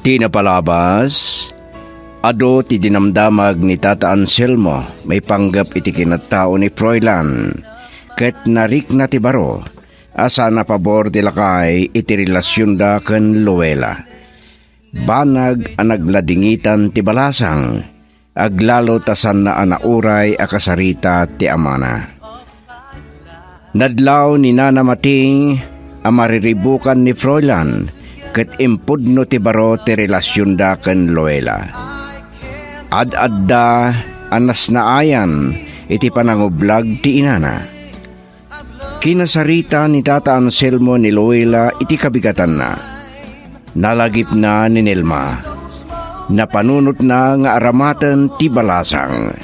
Ti napalabas, ado ti dinamdamag ni Tata Anselmo may panggap iti kinattao ni Froilan, ket narik na ti baro, asa na pabor ti lakay iti relasyon da ken Luela. Banag ang nagladingitan ti balasang, aglalo tasan na anauray akasarita ti amana. Nadlaw ni Nana Mating ang mariribukan ni Froilan, ket impudno ti baro ti relasyon da ken Luela. Ad-adda anas naayan iti panangublag ti inana. Kinasarita ni Tata Anselmo ni Luela iti kabigatan na. Nalagip na ni Nelma. Napanunot na nga aramatan ti balasang.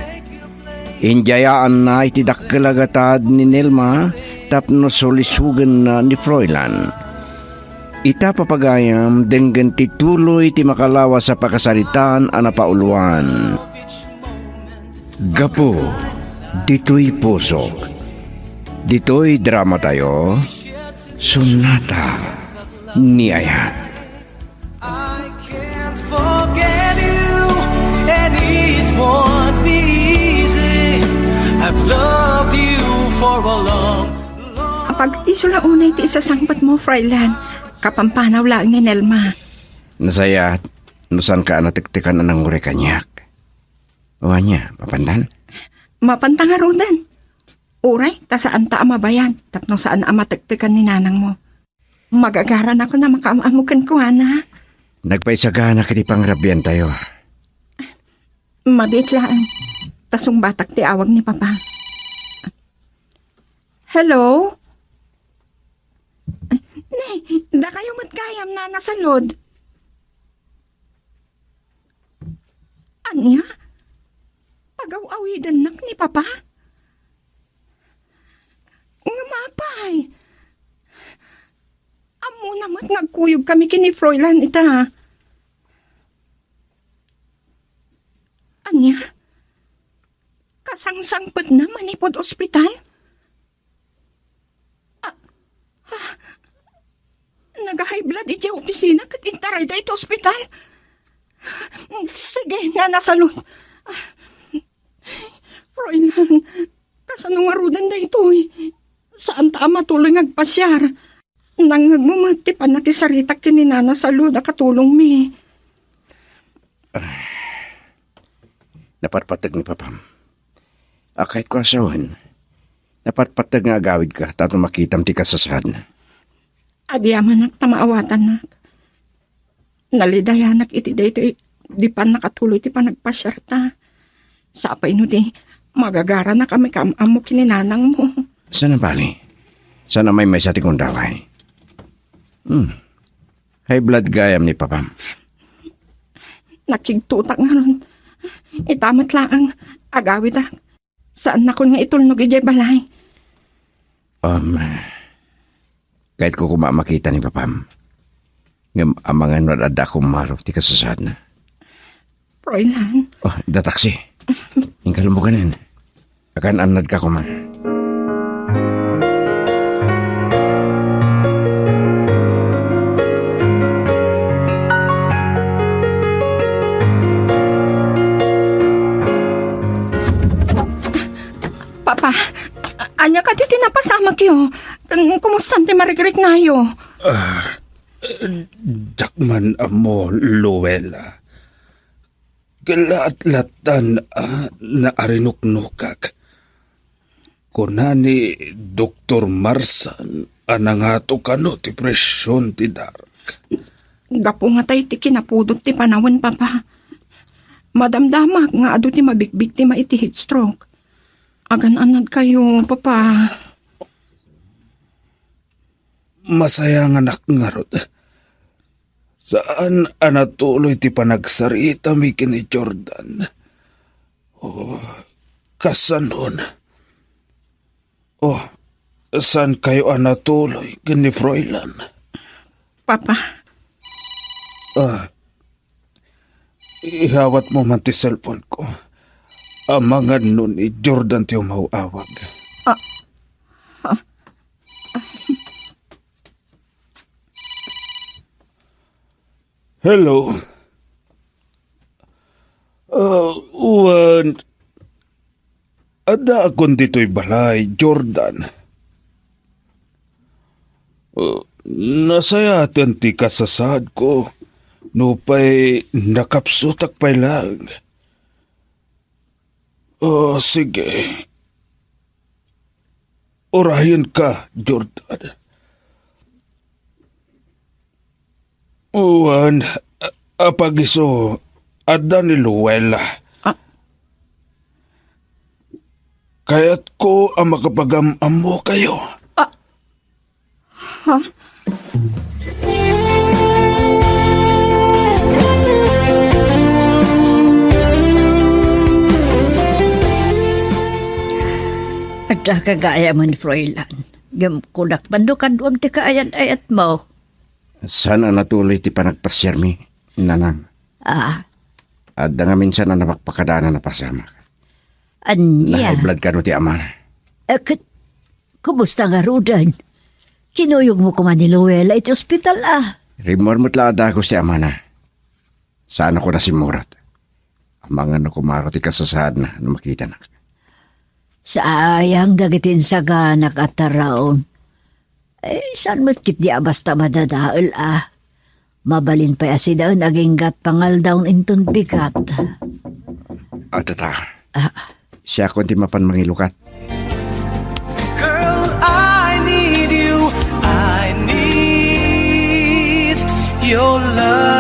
Injayaan na iti dakkalagatad ni Nelma tapno solisugan na ni Froilan. Ita papagayam denggan ti tuloy ti makalawa sa pakasaritan a napauluan. Gapo, dito'y pusok. Dito'y drama tayo, Sonata ni Ayat. I can't forget you, and it won't be easy. I've loved you for a long. Kapag isula unay ti isasangpat mo, Froilan, kapampanaw lang ni Nelma. Nasaya, nusan ka natiktikan na ng ure kanyak. O anya, mapandan? Mapantang arudan. Uray, ta saan ta amabayan, tapno saan amatiktikan ni nanang mo. Magagaran ako na makaamamukan ko, ana. Nagpaisaga na kiti pangrabyan tayo. Mabit lang. Tasong batak ti awag ni Papa. Hello? Nay, da kayo matgayam na nasa lod. Anya? Pagaw-awidan nak ni Papa? Nga mapay. Amo namat nagkuyog kami kini Froilan ita. Anya? Kasangsangpad na manipod ospital? Nag-high blood iti opisina kat intaray da iti ospital. Sige, nanasalot. Froilan, kasanong arudan da ito eh. Saan ta matuloy ngagpasyar? Nangagmumati pa nakisaritak kininana sa luda katulong mi. Napatpatag ni Papam. Kahit ko asawan, napatpatag nga agawid ka, tato makitam ti kasasad. Agyaman nak tamaawatan nak. Nalidayanak iti dayto di pa nakatuloy ti pa nagpasyar ta. Sa apay no di, magagara na kami kamamo kininanang mo. Sana bali? Sana may sa tikong daway. High blood gayam ni Papam. Nakigtutak nga ron. Itamat lang ang agawid ak. Saan na ko nga itulnog ijay balay? Kahit ko kumamakita ni Papam, ngam amangan wadada kong maro ti kasasad na. Froilan. Dataksi. Ingkal mo kanin. Akan anad ka kuman. Papa, anya ka ti tinapasama kyo. Kumusta ti marigrik na yo? Dakman amo, Luela. Galat-latan na arinuknukak. Kunani Dr. Marsan anangato kano ti presyon ti Dark. Gapo nga tayo ti kinapudot ti panawin, Papa. Madamdamak nga ado ti mabigbig ti maiti heat stroke. Agan-anad kayo, Papa. Masaya nga nakngarot. Saan anatuloy ti panagsarita mi kini Jordan? Kasanon? Saan kayo anatuloy kini Froilan? Papa. Ihawat mo man ti cellphone ko. Amangan nun ni Jordan ti umawawag. Hello? Uwan, ada akong dito'y balay, Jordan. Nasayatan ti kasasad ko, no pa'y nakapsutak pa'y lang. Sige. Orahin ka, Jordan. Uwan, apagiso, ada ni Luella. Kaya't ko ang makapag-am mo kayo. Ha? Ada kagaya man, Froilan. Kunak bandukan duam ti kaayat-ayat mo. Sana natuloy ti panagpasyar mi, nanang. At nga minsan na napagpakadaanan na pasama. Anya? High blood ka no ti ama. Kumusta nga Rudan? Kinuyog mo kuman ni Luella iti ospital Rimor mo't laada ko si ama na. Saan ako nasimurat? Ang mga nakumaro ti kasasad na makita na. Sayang dagitin sa ganak at taraon. Saan mo't kit di basta madadaal Mabalin pa asidaon aging gat pangal daon inton bigat. Tata. Siya konti mapan mangilukat. Girl, I need you. I need your love.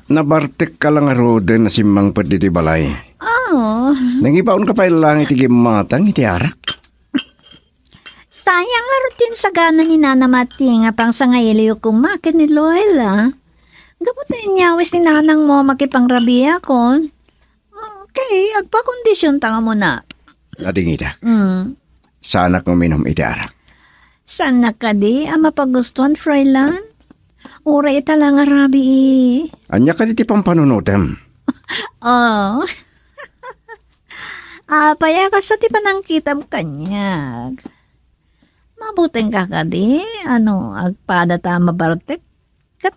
Nabartek ka lang Roden na simang pa dito balay. Nangipaon ka pa lang iti gimatang iti arak. Sayang nga rutin sa gana ni Nana Mati nga pang sa ngayiliyo kumakin ni Loela. Gaputin niyawis ni nanang mo makipangrabiya kon. Okay, agpakondisyon tanga mo na. Ading ita. Sana kong minom iti arak. Sana ka di, mapagustuhan, Froilan? Uray lang nga rabi Anya ka diti pang panunutem. Paya ka sa ti panangkitam kanyag. Mabuting ka di, agpada tama bartek, kat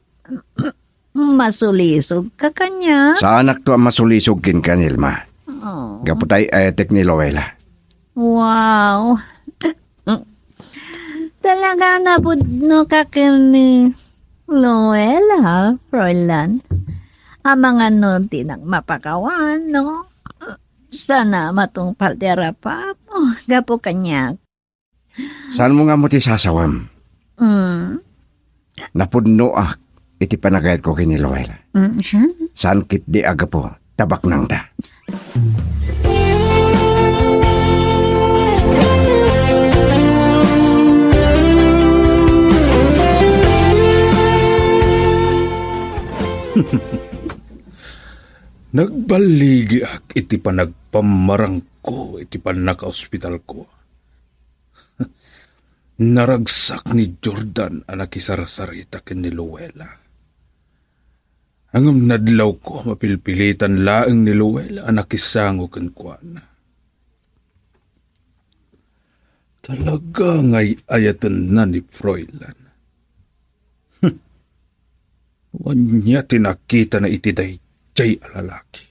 masulisog ka kanya. Sa anak to ang masulisog kin ka, Nilma. Gaputay etek ni Loela. Wow. Talaga nabudno ka ni Loela, Froilan. Ang mga di nang mapakawan, no? Sana matungpal tira pa mo. Gapo kanya. Saan mo nga mo ti sasawam? Napudno iti panagayad ko kini Loela. Saan kit di aga po, tabak nang da. Nagbaligi iti panagpamarang ko, iti panaka-ospital ko. Naragsak ni Jordan anak isarasarita ken ni Luella. Angam nadlaw ko mapilpilitan laeng ni Luella anak isango ken kuana. Talaga ngay ayatan na ni Froilan. Wanya tinakita na itiday jay alalaki.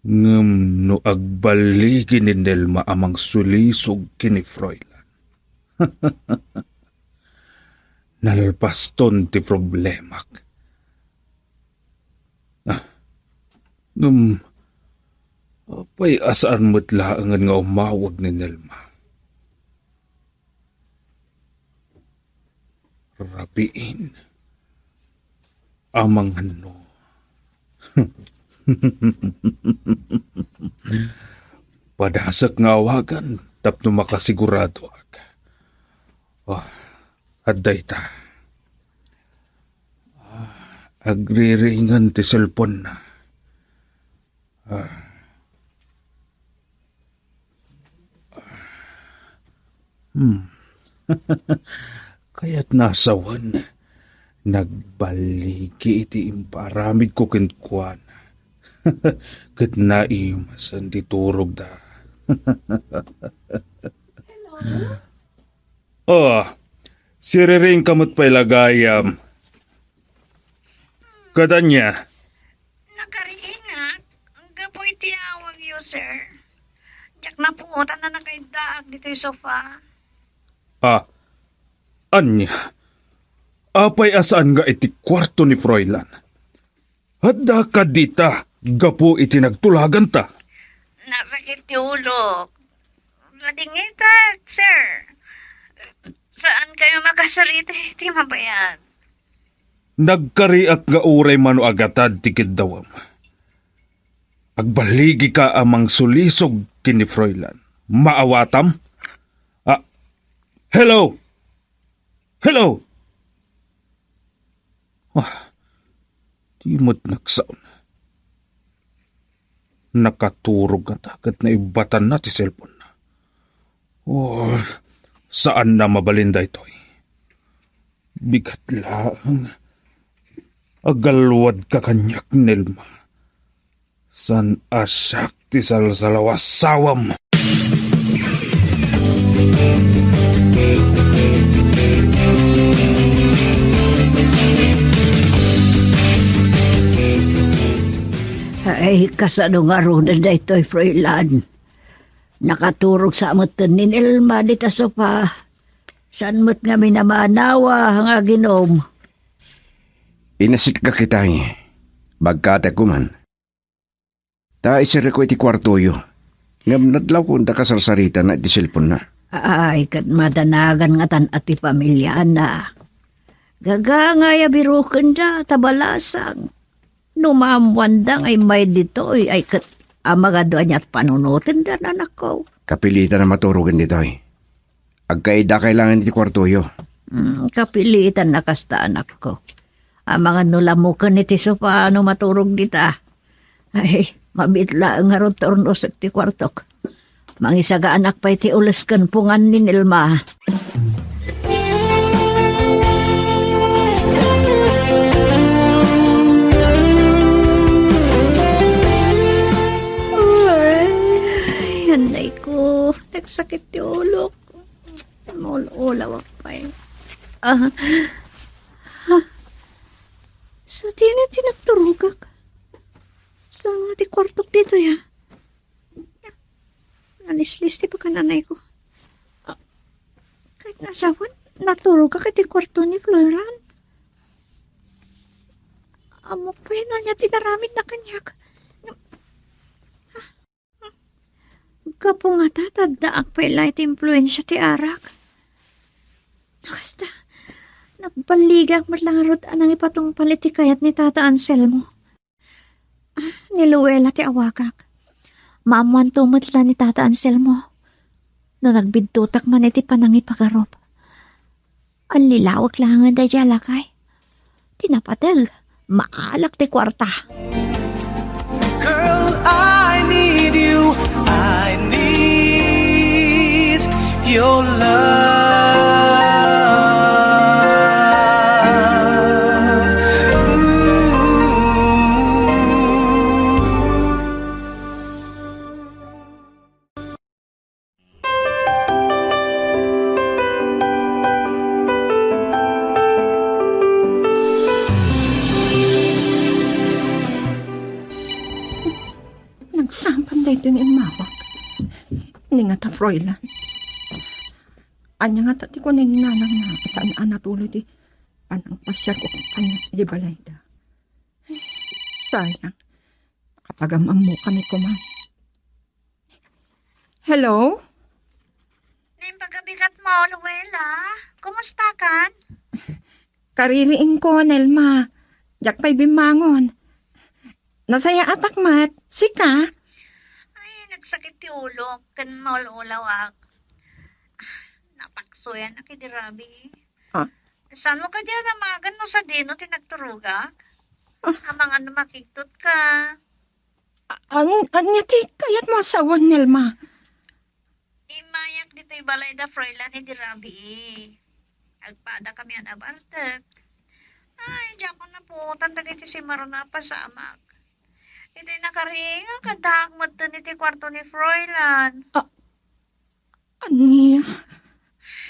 Ngam no agbaligi ni Nelma amang sulisog kini Froilan. Nalpaston ti problemak. Ngam apay asaan mo't laangan nga umawag ni Nelma. Rapiin amang padasak nga awagan tapno makasigurado aday ta agriringan ti cellphone na Kaya't nasawan. Nagbaligi iti imparamid ko kinkwan. Kat naimasan di turog da. Oh, siriring kamot pa'y lagayam. Kadanya. Nakariingat. Ang gapoy tiyawag yun, sir. Diyak na puutan na nakaidaag dito yung sofa. Anya? Apay asaan nga iti kwarto ni Froilan? Hadda ka dita, gapo iti nagtulagan ta. Nasakit yung ulo. Ladingita, sir. Saan kayo makasarita? Iti mabayan. Nagkariak nga uray mano agatad tikid dawam. Agbaligi ka amang sulisog kini Froilan. Maawatam? Hello! Hello! Di mo't nagsaon. Nakaturog at agad na ibatan na ti cellphone na. Saan na mabalinda ito'y? Bigat lang. Agalwad ka kanyak, Nelma. San asyak ti salsalawasawam. Ay, kasano nga runan na ito'y Froilan. Nakaturog sa amot ni Nelma di ta sopa. San mo't nga minamanawa ang aginom. Inasit ka kitay. Bagkata ko man. Ta isira ko iti kwartoyo. Ngam nadlaw ko da kasarsarita na iti cellphone na. Ay, kat madanagan nga tan ati pamilya na. Gagangay abirukan da tabalasang. Numamwandang ay may dito'y ay kat amagadoan niya at panunutin da anak ko. Kapilitan na maturugan dito'y. Agkaida kailangan iti kwartoyo. Kapilitan na kasta anak ko. Ang mga nulamukan iti so paano maturog dita. Ay, mabitla ang harong tornos at ti kwartok. Mangisaga anak pa iti ulaskan pungan ni Nelma. Anday ko, nagsakit yung ulo ko. Ulaw pa yun. So, di na tinagturugak. So, di kwartok dito ya. Nanislisti pa ka nanay ko. Kahit nasawan, naturugak iti kwarto ni Floran. Amok pa yun niya tinaramid na kanyak. Kapong nga tatagdaak pa ilay ti influensya ti arak. Nakasta, nagbaligang matlangarod anang ipatong palitikayat ni Tata Anselmo. Ni Luella ti awakak. Maamuan tumatla ni Tata Anselmo. No nagbidtutak man iti panangi pagarop. Ang lilawak lang ang dajalakay. Tinapadag, maalak ti kwarta. Girl, I need you. I need your love. Nagsampan da ito yung mawak. Ni nga ta Froilan. Anya nga tati ko nininanang na saan anatuloy di panang pasyar ko kanya di balay da. Sayang. Kapag amamu kami kuman. Hello? Nang pagkabigat mo, Luella. Kumusta kan? Kaririing ko, Nelma. Jak pa'y bimangon. Nasaya atak mat. Sika? Ay, nagsakit yung ulo. Kan maulawak. Napaksuyan na kidirabi. Saan mo ka diyan namagan no sa dino tinagturugak? Amang ano makiktot ka. Anya ti kayat mo asawan, Nelma. Imayak dito may balay da Froilan hindi rabi agpada kami ang abartek. Ay, diyan ko na po, tandag iti si Maruna pasamak. Iti nakariinga kadak matan iti kwarto ni Froilan. Aniya?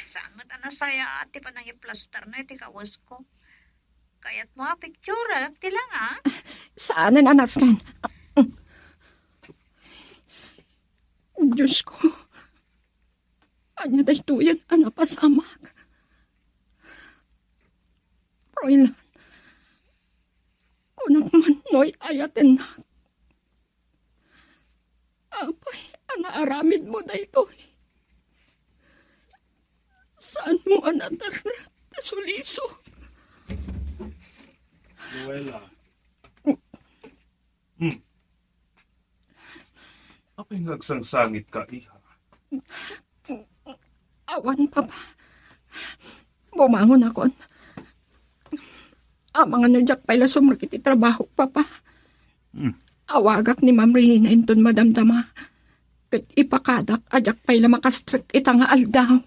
Saan mo tanasaya ati pa nang i-plaster na iti kawas ko. Kaya't mo picture, ti lang Saan na nanaskan? Diyos ko. Anya day tuyag anapasamak. Froilan. Kunang manoy ayaten na. Apay, anaaramid mo na ito. Saan mo anatarat na suliso? Luella. Apay nagsangsangit ka, iha. Awan pa ba? Bumangon ako. Mga nadyak pala sumrakit trabaho pa pa. Awagak ni Ma'am Rina inton madamdama. Kat ipakadak ajak pala makastrik itang aldaw.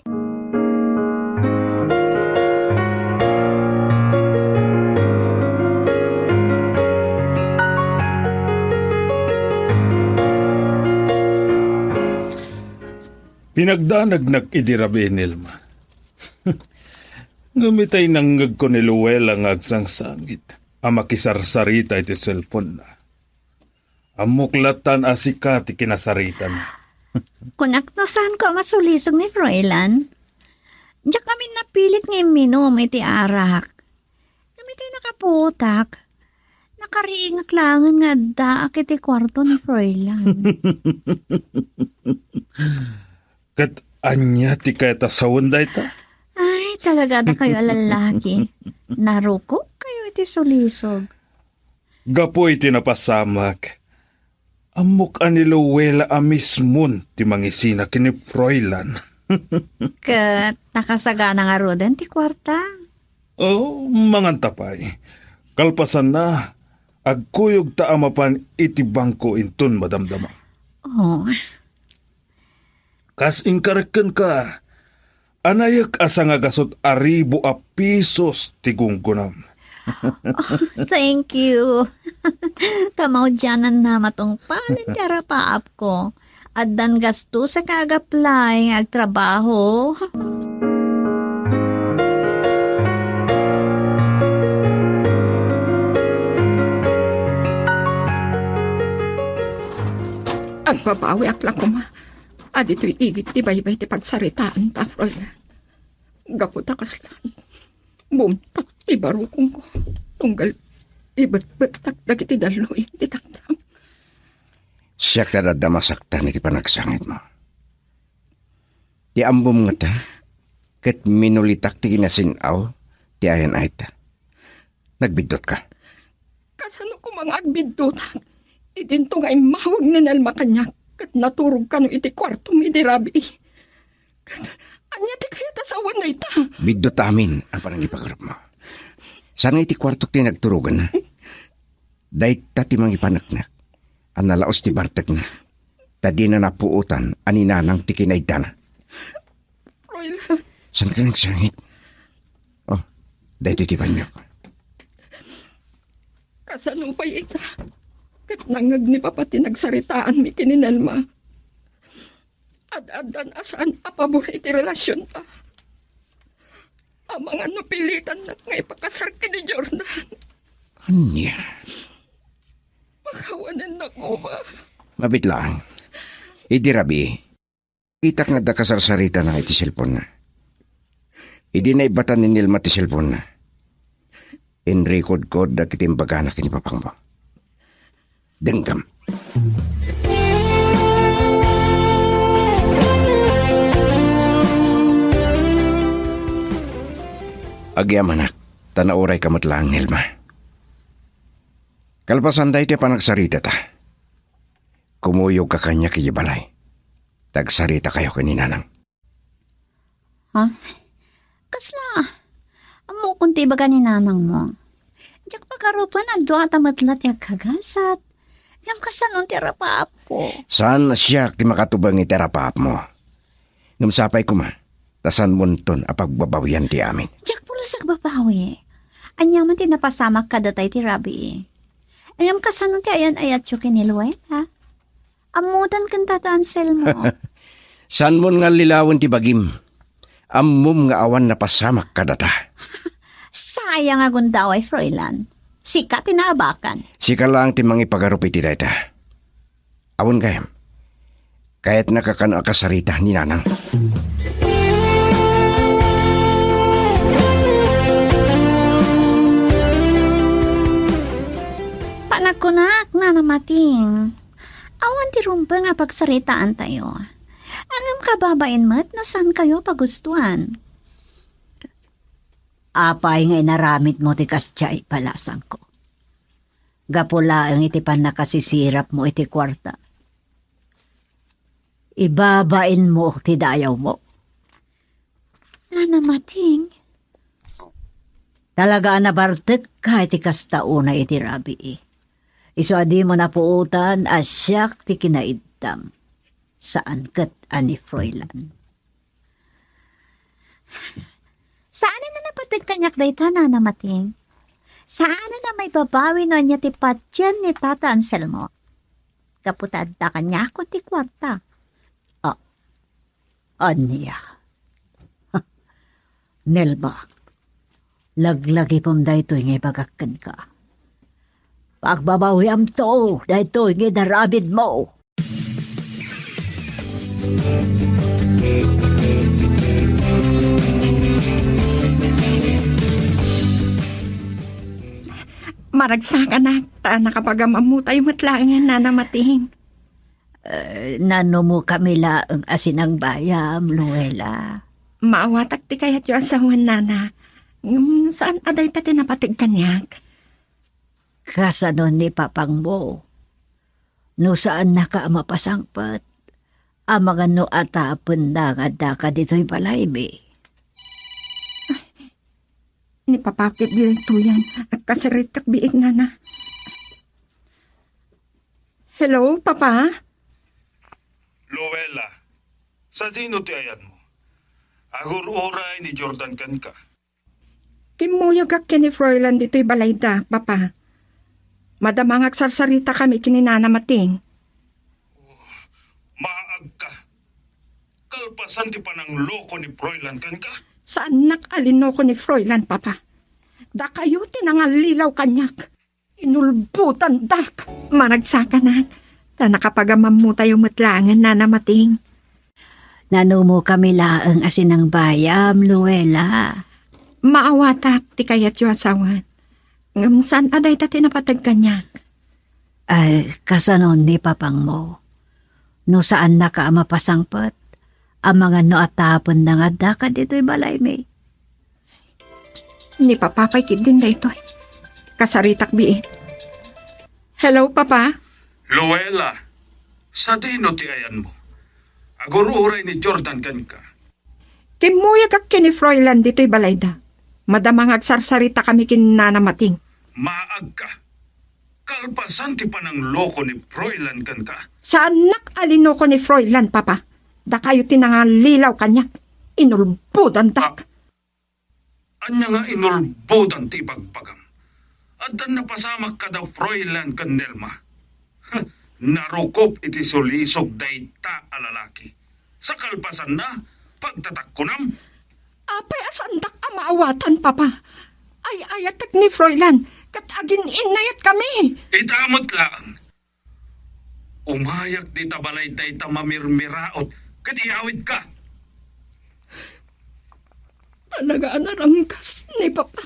Pinagdanag idirabi Nilma. Gumitay nanggag ko ni Luella nga agsangsangit. Makisarsarita iti cellphone na. Amuklatan asikat ikinasaritan. Kunak no saan ko masulisog ni Froilan? Diyak kami napilit ng minom iti arak. Gumitay nakaputak. Nakariingak langan nga daak iti kwarto ni Froilan. Kat anya ti kaya tasawon da ita? Ay, talaga na kayo lalaki. Naruko kayo iti sulisog. Gapo iti napasamak. Amok ani Luella amismon ti mangisina kini Froilan. Kat nakasagana nga roden ti kwarta. Oh, mangantapay. Kalpasan na, agkuyog ta amapan iti bangko inton madamdama. Oh, Kas inkarekken ka, anayak asa nga gasot aribo a pisos ti gunggunam. thank you. Kamaw dyanan na matong panin tira paap ko. At dan gasto sa kag-apply agtrabaho. Agbabawi akla ko ma. Adito'y igit ti baybay ti pagsaritaan ta, Froilan. Gaputa kaslan. Bumtak ti barukong ko. Tunggal ibat-batak dagiti daloy ti takdam. Siyak tadadamasaktan iti panagsangit mo. Ti ambom nga ta, ket minulitak ti kinasinaw, ti ayan ay ta. Nagbidot ka. Kasano ko mga agbidutan? Idinto nga imawag ni Nelma kanyak. Kat naturog ka no iti kwarto mi dirabi. Kat anya ti kaya tasawan na ita. Bidot amin ang panangipagrup mo. Saan nga iti kwarto ti nagturugan na? Dahit ti mangipanaknak. Ang nalaos ti bartek na. Tadi na napuutan aninanang ti kinaydana. Froilan. Saan ka nagsangit? Oh, dahit iti banyo. Kasano pa ita? Kat nangag ni papati nagsaritaan mi kininelma. Ad-adan asaan apabor iti relasyon ta. Ang mga napilitan na nga ipakasar ni Jordan. Anya? Makawanan na ko ba? Mabit lang. Idi rabi, itak nga da kasarsarita na iti cellphone na. Idi na ibatan ni Nilma ti cellphone na. In-record da kitimbaga na kinipapang mo. Denggam. Agyamanak, tanauray kamatlang Nilma. Kalpasan dahi ti panagsarita ta. Kumuyog ka kanya kiyibalay. Tagsarita kayo kaninanang. Ha? Kasla, amo kung tiba ka ni nanang mo. Diyak pagkarupan ang doa tamatlat yung kagasat. Yang kasanon terapaap ko. Saan siya ti makatubang iterapap mo? Ngamsapay ko ma, tasan munton apagbabawian ti amin. Jack pula sa babawi. Anya man tinapasamak ka datay ti Rabi. Ayam kasanon ti ayan ayat yo kiniluway, ha? Amutan kan tatansel mo. San mon nga lilawan ti bagim? Ammom nga awan na pasamak kadata. Sayang agun daw ay Froilan. Sika tinaabakan. Sika lang ti mangipagarupi ti dayta. Awon kayam. Kaya't nakakano akasarita ni nanang. Panagkunak na namating. Awan ti rumpa nga pagsaritaan tayo. Alam ka babain mo't no saan kayo pagustuhan? Apay nga inaramit mo ti kastyay palasang ko. Gapula ang itipan na kasisirap mo iti kwarta. Ibabain mo ti dayaw mo. Nanamating. Talaga na bartek ka iti kastauna iti Rabi. Iso adi mo na puutan asyak ti kinaidtam. Saan kat ani Froilan? Saan na napatid kanyak dayta nanamating? Saan na may babawi no niya ti patyan ni Tata Anselmo? Kaputad ta kanya ko ti kwarta. Anya. Nelma, laglagi pom dayto ngay bagakkan ka. Pagbabawi am to, dayto ngay darabid mo. Maragsa ka na, ta nakapagamamutay matlangan na namating. Nano mo kami laang asinang bayam, Luella. Maawatak ti kayat yung asawan nana. Saan aday ta tinapatig kanyak? Kasanon ni papang mo. No saan naka mapasangpat. Ang mga no atapon na nga daka dito'y balay mi. Ni papakit dito yan. At kasarit kak biig nana. Hello, Papa? Luella, sa dino ti ayan mo? Agur oray ni Jordan kan ka. Kimuyog kak kini Froilan dito'y balay da, Papa. Madamang agsarsarita kami kininanamating. Maag ka. Kalpasan ti panang loko ni Froilan kan ka? Saan nakalino ko ni Froilan, Papa? Da kayo tinangalilaw kanyak. Inulbutan dak. Maragsaka na. Ta nakapagamam tayo matlangan na namating. Nano mo kami laang asinang bayam, Luella. Maawatak ti kayat yung asawan. Saan aday ta tinapatag kanyak? Ay, kasanon ni papang mo. No saan naka mapasangpat. Ang mga no atapon na nga daka dito'y balay may. Ni papapay din da ito. Kasaritak biit. Hello, Papa? Luella, sa dino ti ayan mo? Agur oray ni Jordan kan ka. Kimuyag kak kini Froilan dito'y balayda. Madamang agsarsarita kami kinanamating. Maag ka. Kalpasan ti panang loko ni Froilan kan ka. Saan nakalino ko ni Froilan, Papa? Da kayo tinangalilaw kanyak. Inulbudan dak. Anya nga inulbudan ti pagpagam. At dan napasamak ka daw Froilan kan Nelma. Narukop iti sulisog dayta alalaki. Sa kalpasan na, pagtatakkunam. Apay asandak amaawatan, Papa. Ay ayatak ni Froilan. Kat agin inayat kami. Itamot lang. Umayak di tabalay dayta mamirmiraot. Kat iawid ka. Talaga narangkas ni Papa.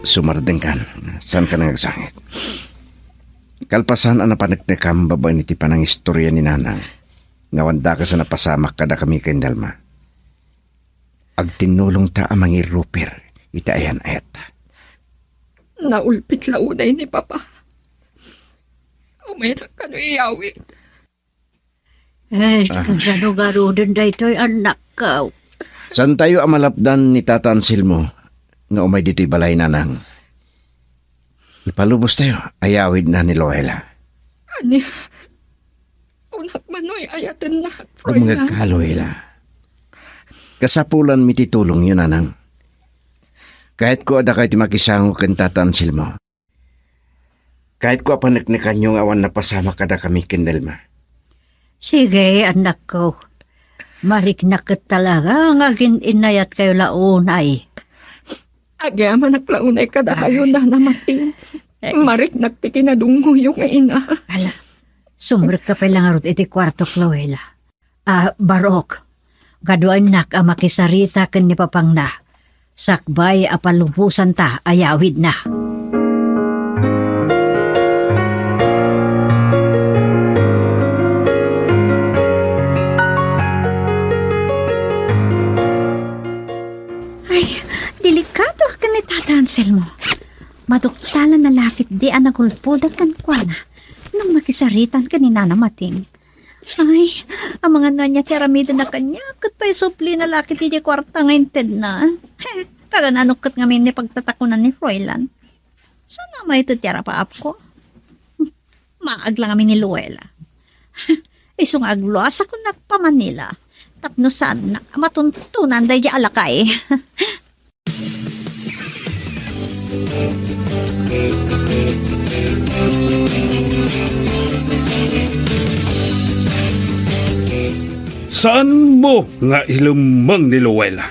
Sumardeng kan, saan ka nangagsangit? Kalpasan ang napanagnikam babay ni ti panang istorya ni nanang. Ngawanda ka sa napasamak kada kami kay Dalma. Agtinulong ta amang iruper, itaayan ayat. Naulpit launay ni Papa. Umayrak ka no iyawit. Eh, kung sa lugar doon dayto'y anak ka. San tayo amalapdan ni Tata Anselmo nga umay dito'y balay nanang? Ipalubos tayo, ayawid na ni Loela. Ani, unak manoy ayaten na, Dumagag Froilan. ka, Loela. Kasapulan mi titulong yun, anang. Kahit ko ada kahit makisango kentatansil mo. Kahit ko apanagnikan yung awan na pasama kada kami kindelma. Sige, anak ko. Mariknak ka talaga nga inayat kayo launay. Agi ama naglaunay kada kayo na namating. Marik nagpikinadungo yung ina. Ala, sumrek ka pa lang arot iti kwarto, Chloela. Barok, gaduan nak ang makisarita kan ni papang na. Sakbay apalubusan ta, ayawid na. Ay, delikado ka ni Tata Anselmo. Maduktalan na lakit di anagulpodag kan kwa na nang makisaritan ka ni Nana Mating. Ay, ang mga nanya tiramida na kanya, kat pa'y supli na lakit di kwarta ngayon ted na. Kaga nanukot nga ni pagtatakunan ni Froilan. Sana may ito tiyara pa ko. Maag lang kami ni Luella. Isong aglo, asa ko nagpa Manila. Tapno saan na matuntunan dahi di alakay. Saan mo nga ilumang ni Luella?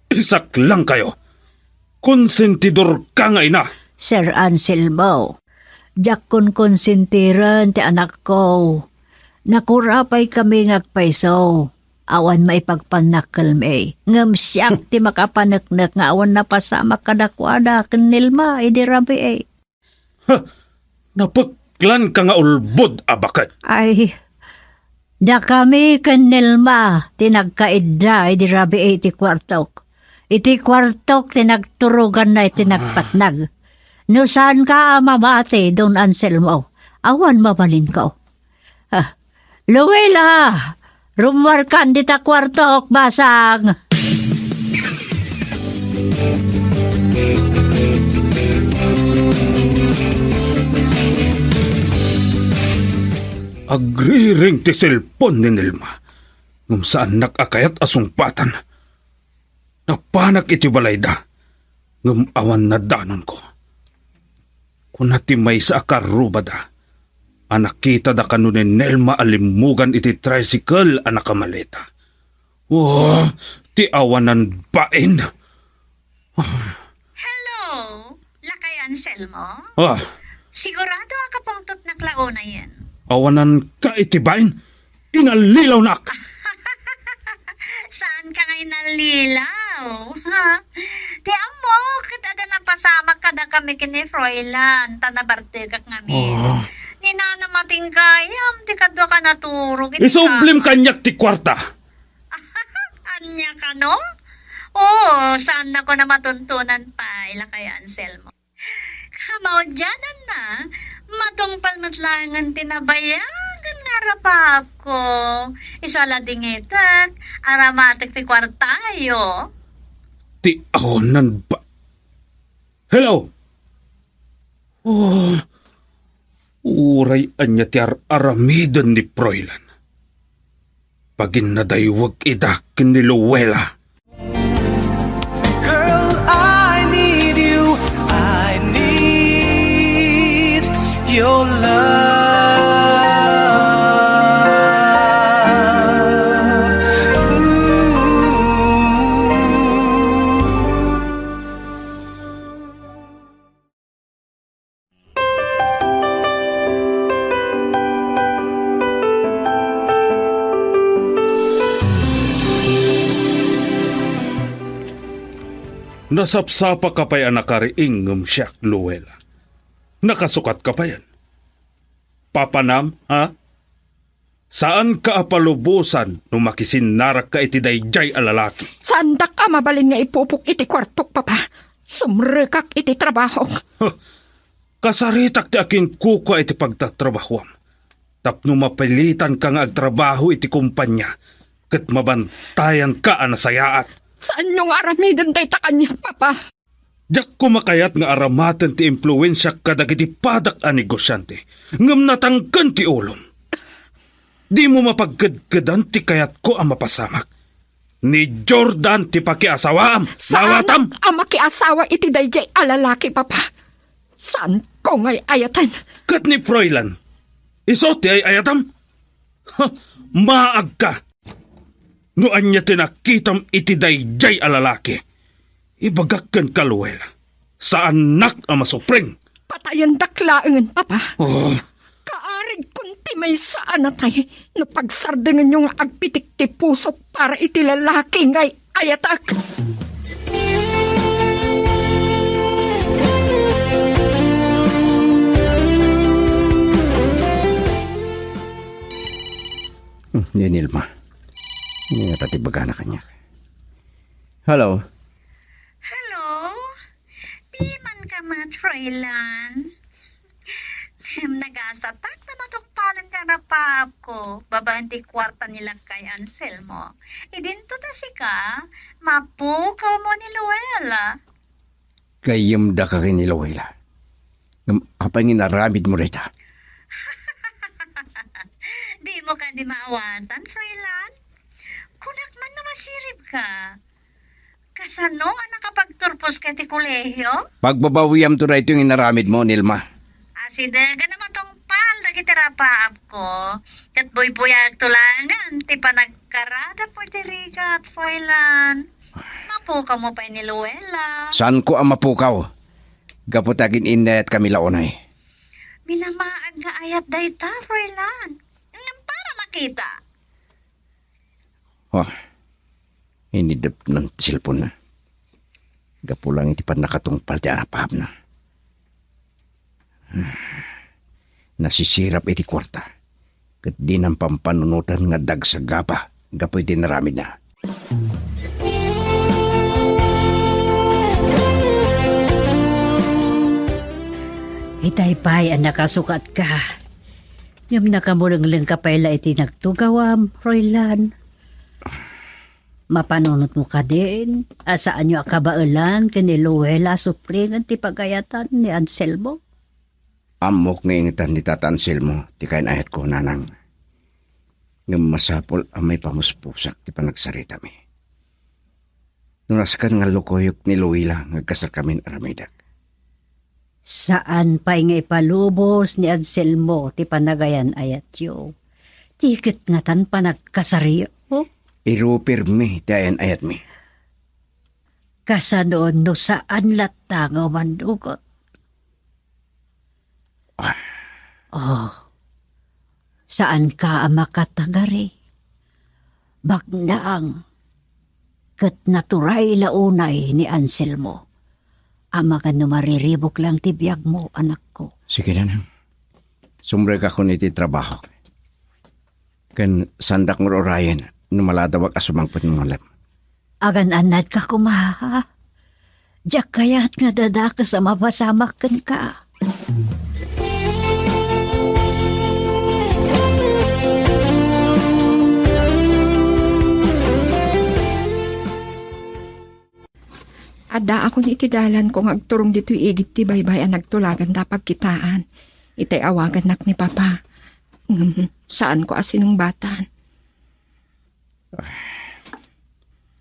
Isak lang kayo. Konsentidor ka nga ina. Sir Anselmo, jak kon konsentiran ti anak ko. Nakurapay kami ngagpaiso. Awan maipagpanakal may. Ngam siyak ti makapanaknak nga awan napasama kadakwada kanilma idirabi eh. Napaglan ka nga ulbod abakat. Ay, da kami kanilma tinagkaidda idirabi eh iti kwartok. Iti kwartok tinagturugan na iti nagpatnag. No saan ka mamati, Don Anselmo? Awan mabalin ko. Luella! Rumwarkan dita kwartok, basang! Agriring ti selpon ni Nilma. Ngum saan nakakayat asungpatan. Napanak iti balayda. Ngum awan na danon ko. Kung natimay sa akarubada, anak kita da kanunin Nelma alimugan iti tricycle anakamaleta. Oh, ti awanan bain. Hello, Lakay Anselmo? Ah, Sigurado ka pong tutnaklao na yan. awanan ka iti bain. Inalilaw nak. Saan ka ngayon nalilaw? Ha? Di amo, kita da napasama ka da kami kini Froilan. Tanabarte ka kami. Oh. Ni Nana Mating kayam, di ka doon ka naturog. Isublim kanyak ti kwarta. Anya ka, no? Oo, saan ako na matuntunan pa, Lakay Anselmo? Kamao dyanan na, matungpal matlangan tinabayagan nga rapa ako. Iswala dingitak, aramatik ti kwartayo. Ti awanan ba? Hello? Oh, uray anya ti aramidan ni Froilan. Pagin na daywag idak ni Luella. Girl, I need you. I need your love. Nasapsapa ka pa yan nakariing siyak, Luella. Nakasukat ka pa yan. Papanam, ha? Saan ka apalubusan nung makisinarak ka iti dayjay alalaki? Saan da ka mabalin nga ipupok iti kwartok, papa? Sumrekak iti trabaho. Kasaritak ti aking kuka iti pagtatrabahwam. Tapno mapilitan ka nga agtrabaho iti kumpanya. Kat mabantayan ka anasayaat. Saan yung aramidan day ta kanya, papa? Diyak kumakayat nga aramatan ti impluensya kadagiti padak a negosyante. Ngam natangkan ti ulom. Di mo mapagkadkadan ti kayat ko ang mapasamak. Ni Jordan ti pakiasawaam. Saan Nawatam! ang makiasawa iti dayjay alalaki, Papa? Saan ko ngay ayatan? Kat ni Froilan. Iso ti ay ayatam? Ha, maag ka. Noan niya tinakitam iti dayjay alalaki. Ibagakkan ka, Luel. Sa anak ang masupring. Patayan daklaangan, Papa. Oh, Kaarig kunti may saan natay no pagsardangan yung agpitik ti puso para iti lalaki ngay ayatak. Ni Nilma. Hindi nga tatibaga na kanya. Hello? Hello? Di man ka man, Froilan. Nagasatak na matungpalan ka na paap ko. Babanti kwarta nila kay Anselmo. Idinto na si ka, mapukaw mo ni Luella. Kayam da ka kay ni Luella. Apay nginaramid mo rita. Di mo ka di maawatan, Froilan? Kunak man na masirip ka. Kasano nga nakapagturpos ka ti kolehyo? Pagbabawiyam to na ito yung inaramid mo, Nilma. Asidaga naman tong pal, nagitirapaap ko. Kat boy-boyag tulangan, ti panagkarada po ti Riga at Froilan. Mapukaw mo pa ni Luella. Saan ko ang mapukaw? Gaputagin inayat kami launay. Minamaag nga ayat dayta, Froilan. Nang para makita. Oh, hindi dap ng silpon na. Gapulang iti pan nakatungpal ti arapahap na. Nasisirap iti kwarta. Kat di ng pampanunutan nga dag sa gapa. Gapoy din naramid na. Itay-pay ang nakasukat ka. Yung nakamulanglang kapayla iti nagtugawam, Froilan. Mapanunot mo ka din. Asaan nyo akabailan kini Luella supling ang tipagayatan ni Anselmo? Amok nga ingitan ni Tata Anselmo. Ti kain ayat ko, nanang. Nga masapol ang may pamuspusak ti panagsarita mi. Nunaskan nga lukoyok ni Luella nga kasar kamin aramidak. Saan pa'y nga ipalubos ni Anselmo ti panagayan ayat yo? Tikit nga tan panagkasariyo. Irupirmi ti ayan ayat mi. Kasanoon no saan latangaw mandugot? Oh, saan ka makatagari? Bagnaang kat naturay launay ni Anselmo. Ama ka no mariribok lang tibiyag mo, anak ko. Sige na nang. Sumre ka ko niti trabaho. Kan sandak mo orayan. Numaladawag asumangpot ng malam. Agan-anad ka kumaha. Diyak kaya't nga dadaka sa mapasamakan ka. Ada ako ni itidalan kung agturong dito'y igit ti baybay ang nagtulagan da pagkitaan. Itay awagan nak ni Papa. Saan ko asinong batan?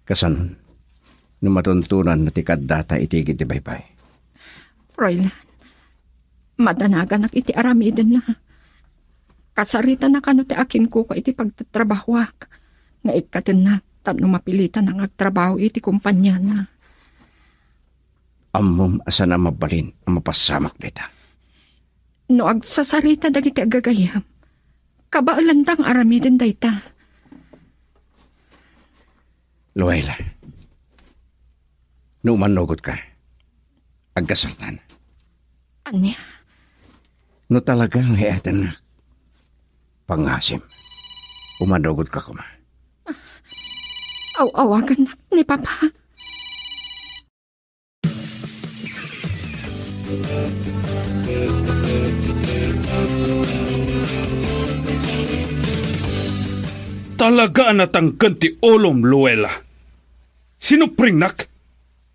Kasan, numatuntunan na tikad data itigit ti baybay. Froilan, madanagan nak iti aramiden na. Kasarita na kano ti akin ko iti pagtatrabahwak. Nga ikatin na, tapno mapilitan ang agtrabaho iti kumpanya na. Amom asa na mabalin ang mapasamak dita. No agsasarita dagiti agagayam, kabaalandang aramiden dayta. Luella, no manugot ka, agkasartan. Anya? No talagang hayatan na pangasim, umanugot ka kuma. Awagan na ni Papa. talaga natangkan ti olom, Luella. Sinupring nak?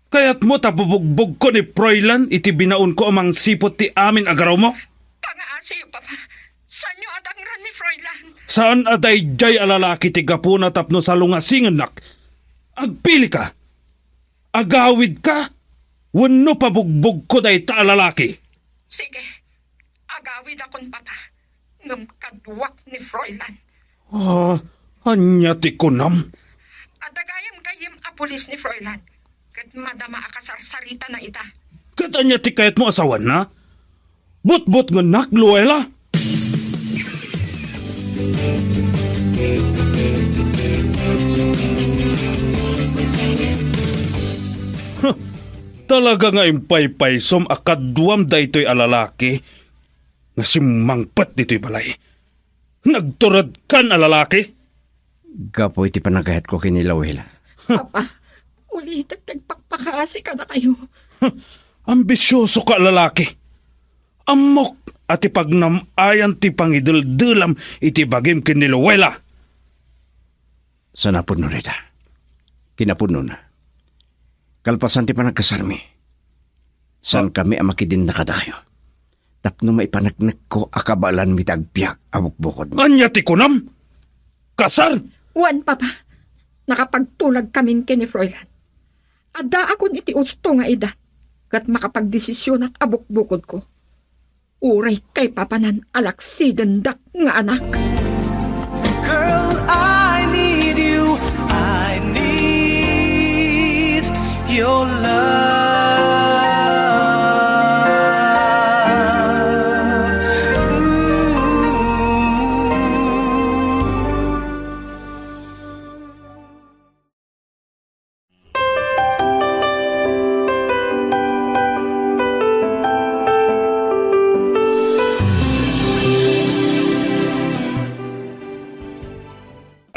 Kaya't mo tabubugbog ko ni Froilan iti binaon ko amang sipot ti amin agaraw mo? Pangaasiyo, Papa. Saan nyo adangran ni Froilan? Saan aday jay alalaki ti gapuna tapno sa lungasingan nak? Agpili ka. Agawid ka. Wano pabugbog ko day ta alalaki. Sige, agawid akon, Papa. Ngam kadwak ni Froilan. Anya ti kunam. Adagayam gayim a pulis ni Froilan. Kat madama akasarsarita na ita. Kat anya ti kayat mo asawan na? But-but nga nak, Luella. Talaga nga impay-paysom akadwam da ito'y alalaki nga simangpat dito'y balay. Nagturad kan alalaki? Gapo iti panagahet ko kini Luella. Papa, ulit at nagpakpakasi ka na kayo. Ambisyoso ka lalaki. Amok at ipagnamayan ti pangiduldulam iti bagim kini Luella. Sa napuno rita. Kinapuno na. Kalpasan ti panagkasarmi. San kami amakidin na kada kayo. Tapno maipanagnak ko akabalan mitagbiyak abukbukod mo. Anya ti kunam? Kasar? Wan, Papa. Nakapagtulag kaming kini Froilan. Ada akon iti usto nga ida. Kat makapagdesisyon ang abukbukod ko. Uray kay papanan alaksidendak nga anak. Girl, I need you. I need your love.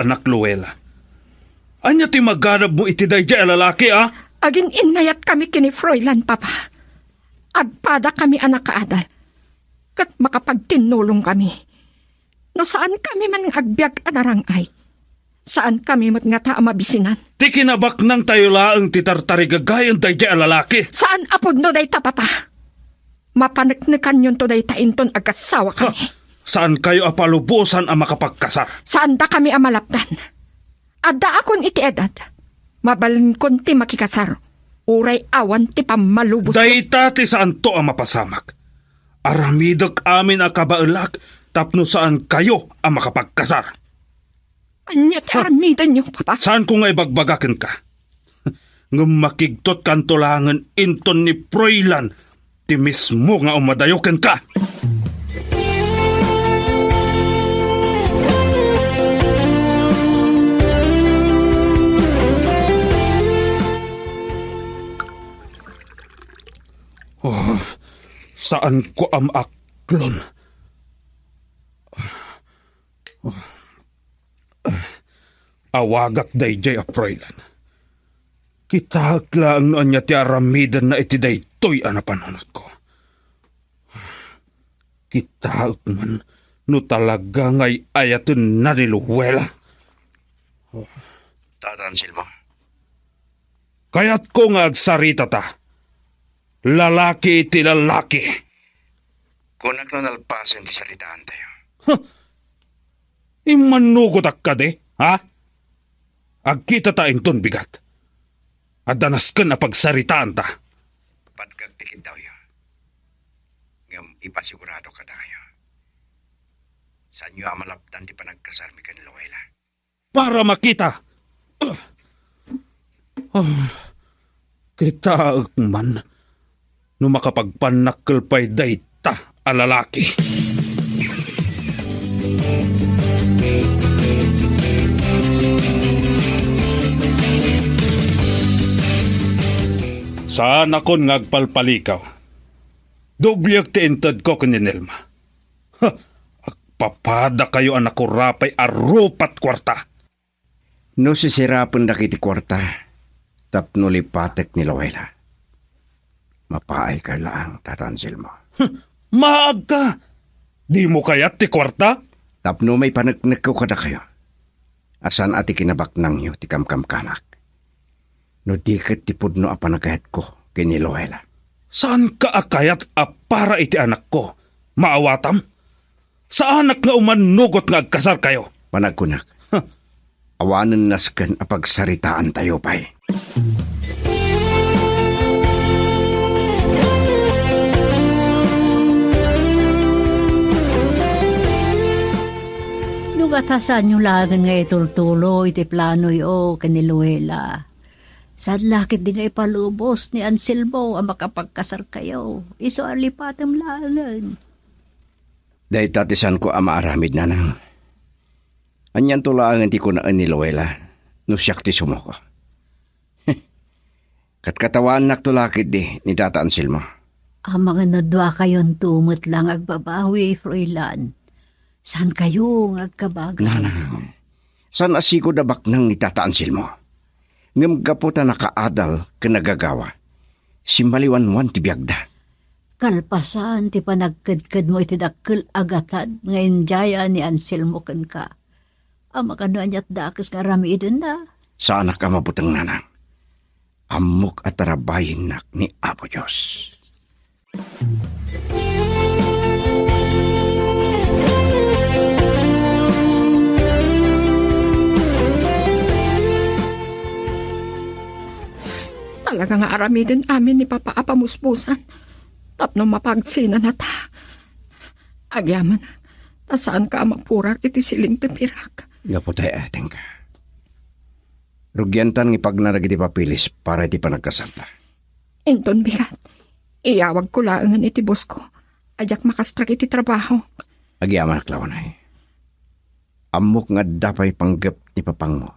Anak Luella. Anya ti maganab mo iti dayjay lalaki, ah? Agin inayat kami kini Froilan, Papa. Agpada kami anak kaadal. Kat makapagtinulong kami. No saan kami man agbyag adarangay. Saan kami mat nga ta mabisinan. Ti kinabak nang tayo laang ti tartarigagay ang dayjay lalaki. Saan apod no day ta, Papa? Mapaneknekan yun to day ta inton agkasawa kami. Saan kayo apalubusan ang makapagkasar? Saan da kami amalapdan? Adda akon iti edad. Mabalin kon ti makikasar. Uray awan ti pamalubos. Dayta ti saan to ang mapasamak. Aramidok amin ang kabaulak tapno saan kayo ang makapagkasar. Anya ti aramidan niyo, Papa? Saan ko nga ibagbagakin ka? Ngumakigtot kantulangan inton ni Froilan ti mismo nga umadayokin ka. Saan ko am aklon? Awagak dayjay a Froilan. Kitagla ang anya ti aramidan na iti daytoy anapanunot ko. Kitag man no talaga ngay ayatun na ni Luella. Tatan Silva. Kaya't ko nga agsarita ta. Lalaki iti lalaki. Kunak na nalpasan ti salitaan tayo. Imanugot ka de, ha? Agkita ta inton bigat. Adanas ka na pagsaritaan ta. Pagkagtikid daw yun. Ngam ipasigurado ka na kayo. Saan nyo amalapdan di panagkasarmi ka ni Luella? Para makita. Kita man no makapagpanakkel pa'y dayta a lalaki. Saan akon ngagpalpalikaw? Doblyak ti intad ko kaninilma. Agpapada kayo anak ko rapay arupat kwarta. No sisirapon na kiti kwarta, tapno lipatek ni Luella. Mapaay ka lang, tatansil mo. Maag ka! Di mo kayat ti kwarta? Tapno may panagnak ko kada kayo. Asan ati kinabak nang yu ti kamkam kanak. No di ket tipod no apa nagkayat ko kini Loela. Saan ka akayat para iti anak ko? Maawatam? Sa anak nga umanugot nga agkasar kayo? Panagkunak. Awanan nasken apagsaritaan tayo pay. Nugatasan nyo lagan nga itultulo iti plano yo kaniluela. Sad lakit din nga ipalubos ni Anselmo ang makapagkasar kayo. Iso alipatam lagan. Dahil tatisan ko maaramid na nang. Anyan tulaan ti ko na ni Loela. No siyak ti sumoko. Katkatawan naktulakit di ni Tata Anselmo. Ang mga nadwa kayon tumot lang agbabawi, Froilan. Saan kayo agkabagay? Nanang, saan asiko da baknang ni Tata Anselmo? Ngam kaputa nakaadal kanagagawa. Si maliwanwan ti biyagda. Kalpasan ti panagkadkad mo iti dakkel agatad ngayon jaya ni Anselmo ken ka. Ang makanuan niya't dakas nga rami idun na. Sa anak ka mabutang nanang. Amok at tarabayin nak ni Apo Diyos. Talaga nga aramidin amin ni Papa apamuspusan. Tapno mapagsinan na ta. Agyaman, tasaan ka mapurak iti siling tepirak. Gaputay ateng ka. Rugyantan ng ipagnarag iti papilis para iti panagkasarta. Inton bigat, iyawag ko laangan iti boss ko. Ajak makastrak iti trabaho. Agyaman aklawanay. Amok nga dapay panggap ni papang mo.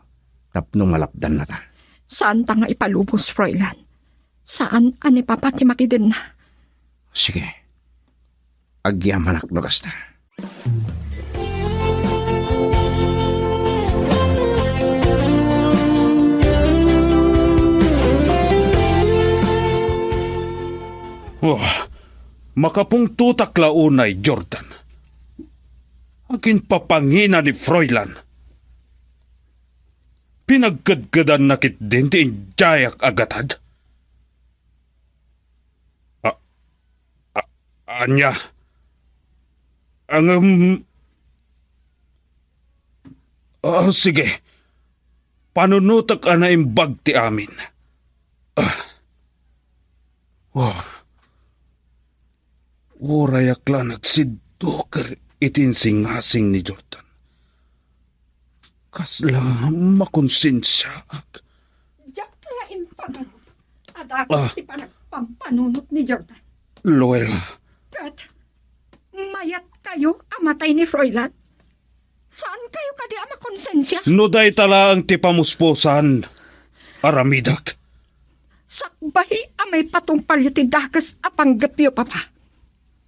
Tapno malapdan na ta. Saan ta nga ipalubos, Froilan? Saan ani papati makidin na? Sige. Agyaman aklogas ta. Makapung tutak launay, Jordan. Agin papangina ni Froilan. Pinagkadkadan nakit din ti jayak agatad. Anya. Sige. Panunutak ana imbag ti amin. Urayak lang nagsidukar itin singasing ni Jordan. Kasla makonsensya ak. Diyak kaya impagan. Adakos ti panagpampanunot ni Jordan. Loela. Kat, mayat kayo amatay ni Froilan? Saan kayo kadi ama konsensya? No day tala ang tipamusposan. Aramidak. Sakbahi amay patungpal yu ti dakas apanggapyo, Papa.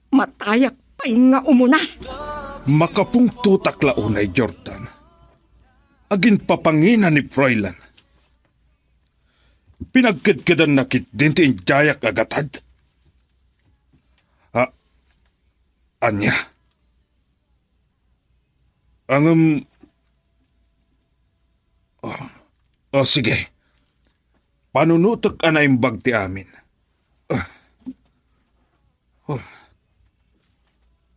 Matayak pa'y nga umuna. Makapung tutak launay, Jordan. Agin papangina ni Froilan. Pinagkadkadan nakit din ti jayak agatad. Anya. Sige. Panunutok ana imbag ti amin.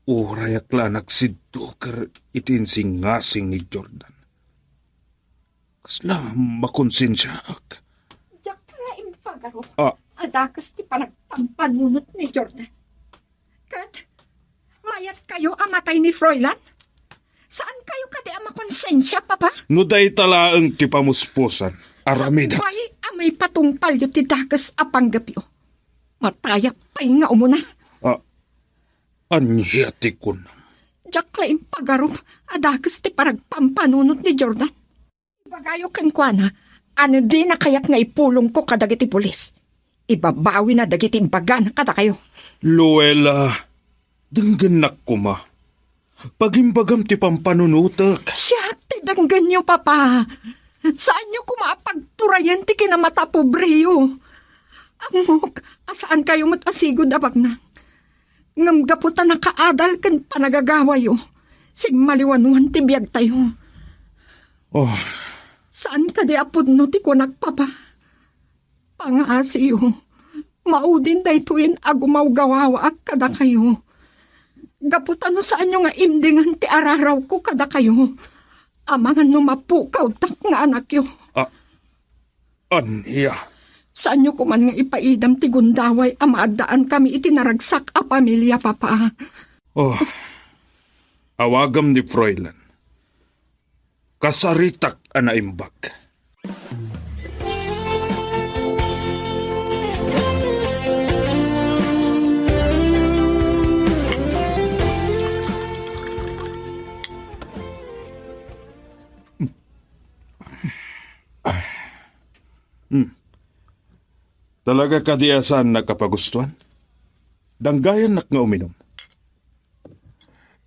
Urayak la nagsidukar itin singasing ni Jordan. Kasla makonsensya ak. Diyak kaya impagaro. Adakas ti panagpampanunot ni Jordan. Kat, mayat kayo amatay ni Froilan? Saan kayo kadi ama konsensya, Papa? No day talaang ti pamuspusan. Aramida. Sakbay amay patungpal yu ti dakas apanggapyo. Matayak pa'y nga umuna. Anyati ko na. Diyak la impagaro. Adakas ti panagpampanunot ni Jordan. Ibagayo ken kwa na, ano di na kaya't nga ipulong ko kadagiti pulis. Ibabawi na dagiti imbagan kada kayo. Luella, denggenak ko ma. Pagimbagam ti pampanunutak. Siya, ti denggan niyo, Papa. Saan niyo kumapagturayan ti kinamata pobreyo? Amok, asaan kayo matasigod abag na? Ngamgaputan na kaadal kan panagagawa yo. Sigmaliwanuhan ti biyag tayo. Saan ka di apod no ti kunak, Papa? Pangasiyo, maudin daytoyin agumaw gawawa ak kada kayo. Gaputano saan nyo nga imdingan ti araraw ko kada kayo. Amangan no mapukaw tak nga anak yo. Anya? Saan nyo kuman nga ipaidam ti gundaway amaadaan kami itinaragsak a pamilya, papa. Oh, awagam ni Froilan. Kasaritak anaimbag. Talaga kadiyasan nakapagustuhan? Danggayan nak nga uminom.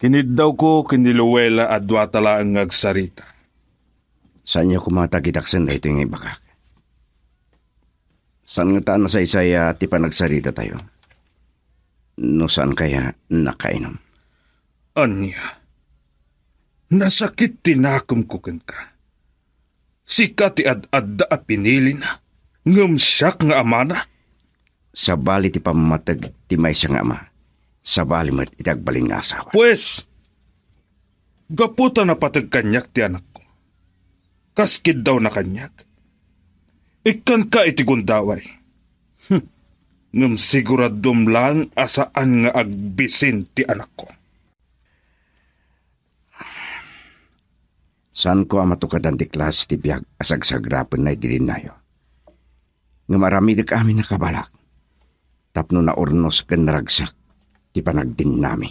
Kinid daw ko kiniluwela at watala ang agsarita. Saan niyo kumatagitaksan na ito yung ibakak? Saan nga taan na sa isaya ti panagsarita tayo? No saan kaya nakainom? Anya, nasakit tinakom ko ka. Sika ti ad-adda a pinili na. Ngumsyak nga amana? Sa bali ti pamamatag ti may siya nga ama. Sa bali mo't itagbalin nga asawa. Pues, gaputa na patag kanyak ti anak ko. Kaskid daw na kanyak. Ikan ka itigundaway. Ngum siguradom lang asaan nga agbisin ti anak ko. Saan ko amatukadan ti klas ti biyag asagsagrapon na idilinayo. Nga marami di kami nakabalak. Tapno na ornos kan naragsak ti panagdin nami.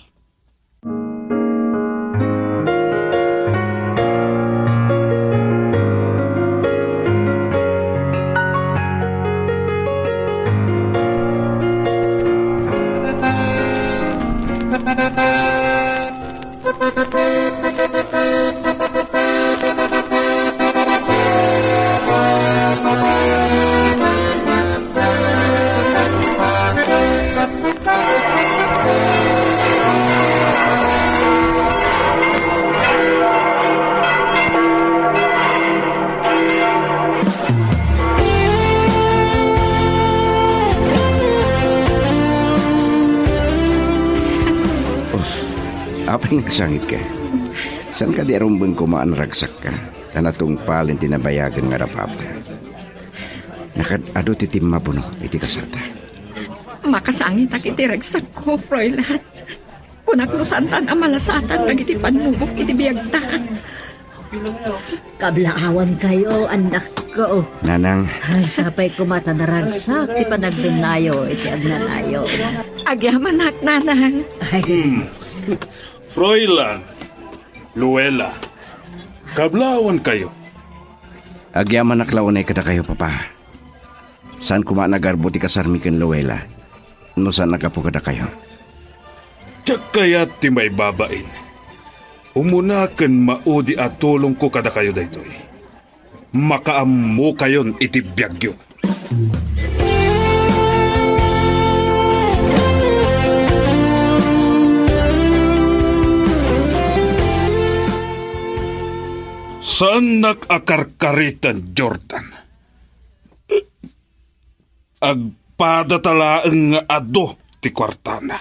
Apay nagsangit ka. San ka di arumbang kumaan ragsak ka? Tanatong palin tinabayagan nga rapapta. Nakadado ti mabuno iti kasarta. Makasangit ak iti ragsak ko, Froilan. Kunak no santan amalasatan kagiti panubok iti biyagtaan. Kablaawan kayo, anak ko. Nanang, Ay, sapay kumata na ragsak, ti panagdunayo, iti agnanayo. Agyaman ak, nanang. Ay, Froilan, Luella, kablawan kayo. agyaman naklaunay kada kayo, papa. Saan kumaan nagarbo ti kasarmi ken Luella? No saan nagapo kada kayo? Tiyak kaya ti may babain. Umunakan maudi at tulong ko kada kayo daytoy. Makaammo kayon iti biyagyo. Saan nakakarkaritan, Jordan? Agpadatalaang nga ado ti kwartana.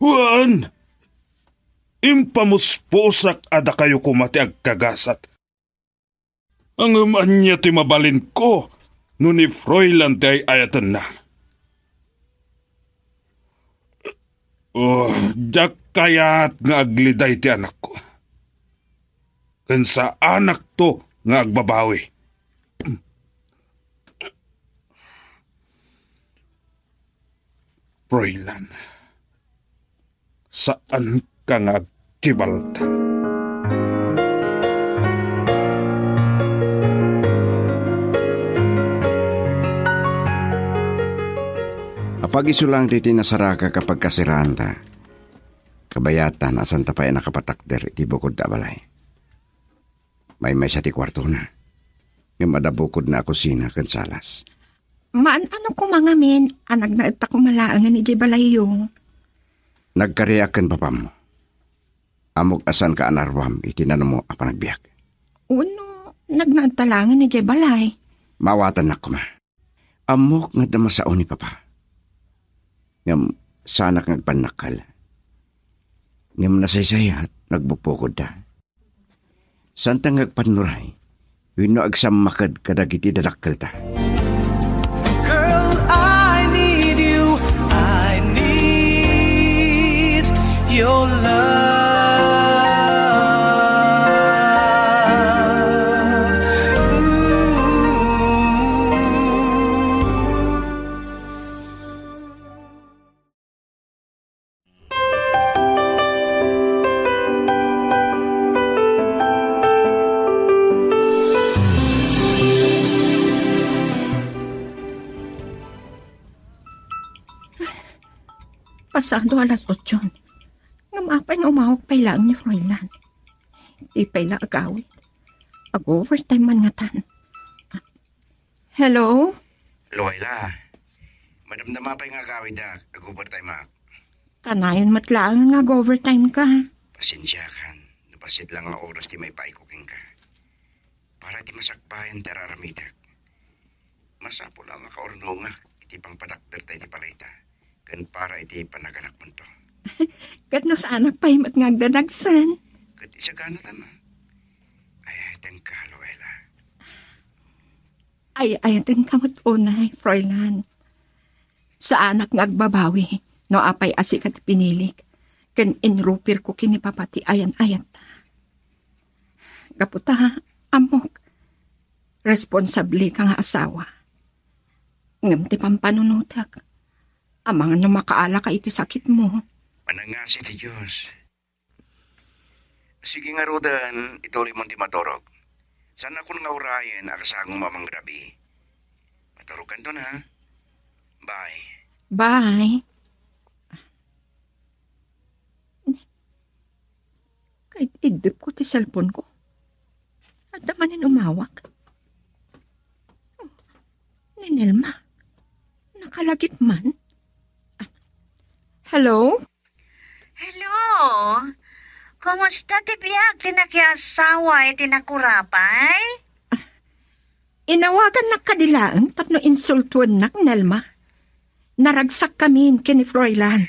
Juan! Impamuspusak ada kayo kumati agkagasat. Ang umanya ti mabalin ko, no ni Froilan ti ay ayatan na. Oh, jak kaya't nga agliday ti anak ko. Kansa anak to nga agbabawi. Froilan, saan ka nga agkibalta? Apag isulang riti nasaraka kapag kasiranta. Kabayatan asan tapay nakapatakder iti bukod da balay. May sa ti kwarto na. Nga madabukod na kusina ken salas. Man, ano ko mga min, anag na ita kumalaangan ni Jibalayo. Nagkariakan papa mo. Amok asan ka anarwam itinano mo apan nagbiyak. Uno, Nagnagtalangan ni Jay Balay. Mawatan na ko ma. Amok nga damasao ni Papa. Ngam sanak nagpanakal. Ngam nasaysaya at nagbupukod da. Santang nagpanuray, wino agsamakad kadagiti dadakkel ta. Girl, I need you. I need your love. Pasado alas 8. Ngamapay nga umawag pay lang ni Froilan. Di pay la agawit. Ag-overtime man nga tan. Hello? Loyla, madamdama pa yung agawid da, ag-overtime ma. Kanayon matlaan nga ag-overtime ka. Pasensya kan, napasit lang ang oras di may paikuking ka. Para di masakbayan tararamidak. Masapo lang makaurno nga, iti pang padakter tayo di palita. Kan para iti panaganak mo to. Kat no sa anak pa'y matngagdanagsan. Kat isa ganatan na. Ay, tangka, Loyla. Ay, kamot unay, Froilan. Sa anak ngagbabawi, no apay asik at pinilik. Kan inrupir ko kinipapati ayan-ayat. Kaputa, amok. Responsabli ka nga asawa. Ngam ti pampanunutak. Amang ano makaala ka iti sakit mo. Manangasi ti Diyos. Sige nga Rodan, ituloy mo ti matorog. Sana kung nga urayan, akasagong mamang grabe. Matorogan doon ha. Bye. Bye. Kahit idip ko ti cellphone ko. At damanin umawak. Ni Nelma. Nakalagit man. Hello? Hello? Kumusta ti biyak? Tinakiasawa tinakurapay? Inawagan na kadilaan tapno insultuan nak, Nelma. Naragsak kami kini Froilan.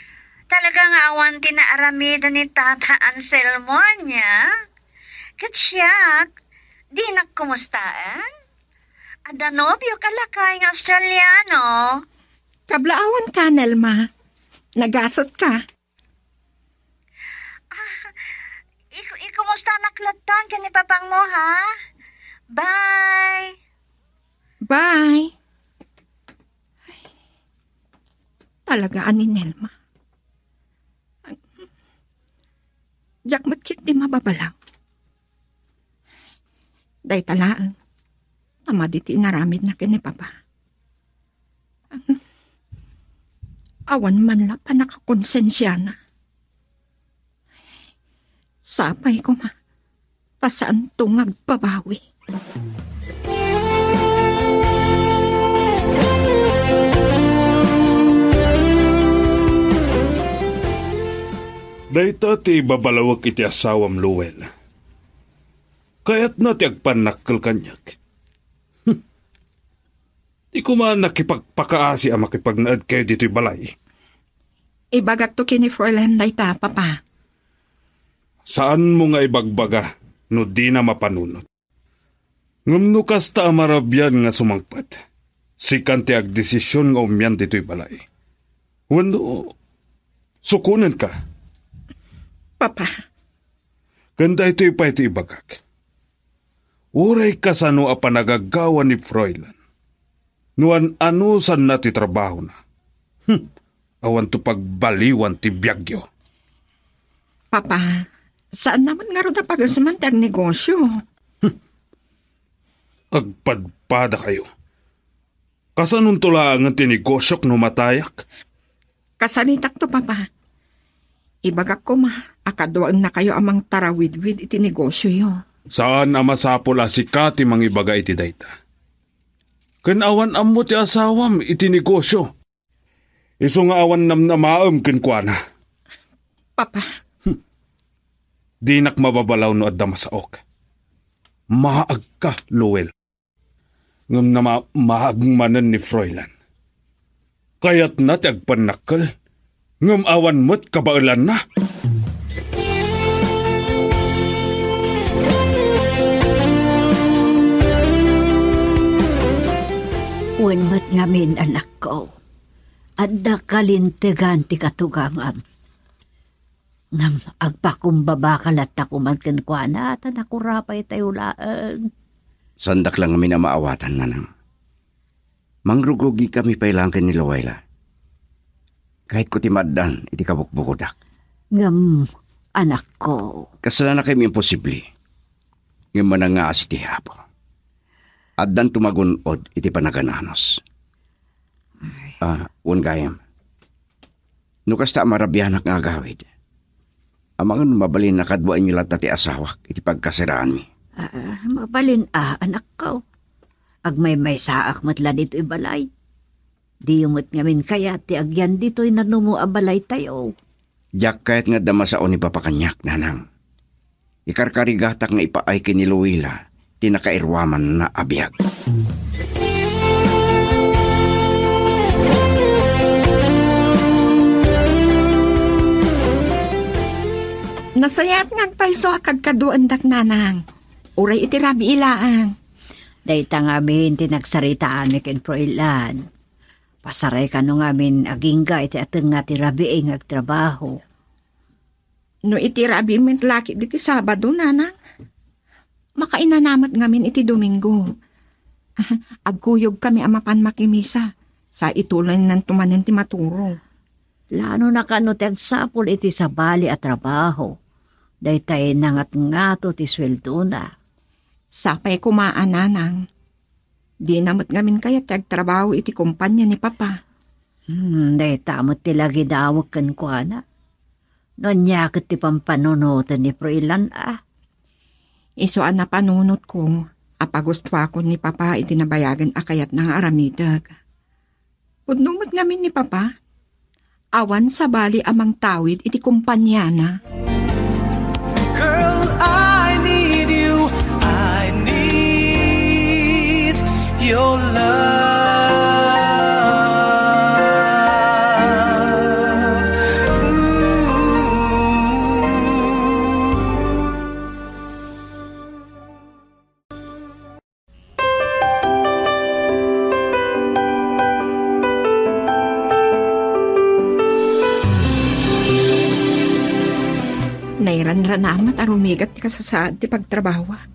Talagang awan tinaaramida ni Tata Anselmo niya? Katsyak, di nakkumustaan? Adanobyo kalakay ng Australiano. Kablaawan ka, Nelma. Nagasat ka. Ikumusta naklatan ka ni Papang mo, ha? Bye! Bye! Ay, talagaan ni Nelma. Jack matkit di mababalaw. Day talaan. Tama diti naramid na kini Papa. Awan man la pa nakakonsensya na. Sapay ko ma, pasaan tungag pabawi. Dahito ti babalawag iti asawam Luel. Kaya't na ti agpanakkel kanyak. Di ko man nakipagpakaasi ang makipagnaad kayo dito'y balay. Ibagak to kini Froilan dayta, Papa. Saan mo nga ibagbaga no di na mapanunot? Ngumno kasta amarabyan nga sumangpat. Sikan ti agdesisyon nga umyan dito'y balay. Wano, sukunan ka. Papa. Ganda ito'y pa ito ibagak. Uray ka sa no apanagagawa ni Froilan. Nuan ano san na ti trabaho na. Awan to pagbaliwan ti biyagyo. Papa, saan naman nga rin na pagasamantag negosyo? Agpadpada kayo. Kasanong tulangan ti negosyok no matayak? Kasanitak to, Papa. Ibagak ko ma, akaduan na kayo amang tarawid-wid iti negosyo yo. Saan amasapol asikati mang ibaga iti dayta? Kanawan ammo ti asawam iti negosyo. Iso nga awan namnamaam kenkwana. Papa. Di nak mababalaw no adda masaok. maag ka, Lowell. Ngam na maagmanan ni Froilan. Kaya't na ti agpanakal, ngam awan mo't kabailan na. Unmat ngamin anak ko, adda kalintegan ti katugangam. Ngam agpakumbaba kalat takuman kenkwana at nakurapay tayo laan. Sandak lang kami na maawatan na nang. Mangrugogi kami pailangan ni Loela. Kahit ko timaddan, iti kabukbukodak. Ngam, anak ko. Kasala na kami imposible. Ngam mananga si tihapo. Addan tumagunod iti panagananos. Gayam. Nukasta marabianak nga gawid. Amangan mabalin na kadwain nyo lahat ti asawak iti pagkasiraan mi. Mabalin anak ko. Agmay-may saak matla dito ibalay. Di umot ngamin kaya ti agyan dito'y nanumo abalay tayo. Diyak kahit nga damasao ni papakanyak, nanang. Ikarkarigatak nga ipaay kini Luila, tinakairwaman na abiyag. Nasayat nga paiso akad kaduandak nanang. Uray iti rabi ilaang. Dayta ngamin tinagsaritaan ni Ken Froilan. Pasaray ka no ngamin agingga iti ateng nga ti rabi ang agtrabaho. No iti rabi mint laki diti Sabado, nanang. Makainanamat ngamin iti Domingo. Agkuyog kami amapan makimisa. Sa itulan ng tumanin ti maturo. Lano na kano ti agsapol iti sabali at trabaho. Daytay nangat ngato ti sweldo na. Sapay kumaan, nanang. Di namot ngamin kaya tagtrabaho iti kumpanya ni Papa. Dayta mo ti lagi dawag kan kwa na. Nanyakit ti pampanunutan ni Froilan Isuan na panunot ko. Apagusto ako ni Papa iti nabayagan akayat ng aramidag. Pudnumot ngamin ni Papa. Awan sa bali amang tawid iti kumpanya na. Girl, I need you. I need your love. Nairan-ranamat arumigat ti kasasaad ti pagtrabawak.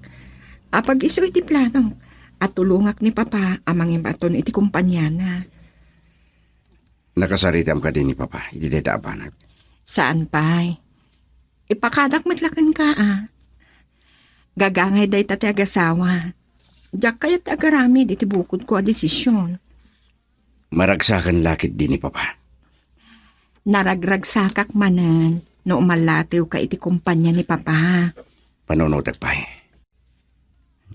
Apag iso iti plano at tulungak ni Papa amang imbaton iti kumpanya na. Nakasaritam ka din ni Papa, iti dayta abanag. Saan pa'y? Ipakadak matlakan ka Gagangay day ti agasawa. Diyak kaya't agarami iti bukod ko a desisyon. Maragsakan lakit din ni Papa. Naragragsakak manan. No umalatiw ka iti kumpanya ni Papa. Panunotag pa